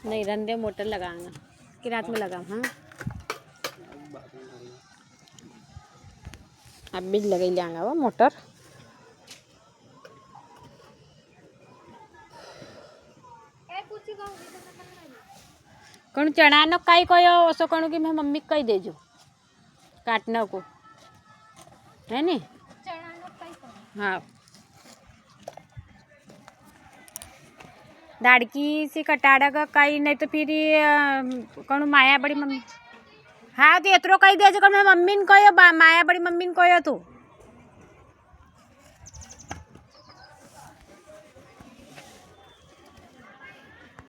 नहीं रंदे मोटर लगाऊंगा कि रात में लगाऊँ। हाँ अब भी लगा लेंगे वो मोटर। कौन चढ़ाना कई कहो असो कणु कि मैं मम्मी कही देजो काटना को है नी। हाँ दाड़की से कटाड़ा का कई नहीं तो फिर कौन माया बड़ी मम्मी। हाँ तो इतरो कही देजो मैं मम्मी ने कहो माया बड़ी मम्मी ने कहो तू।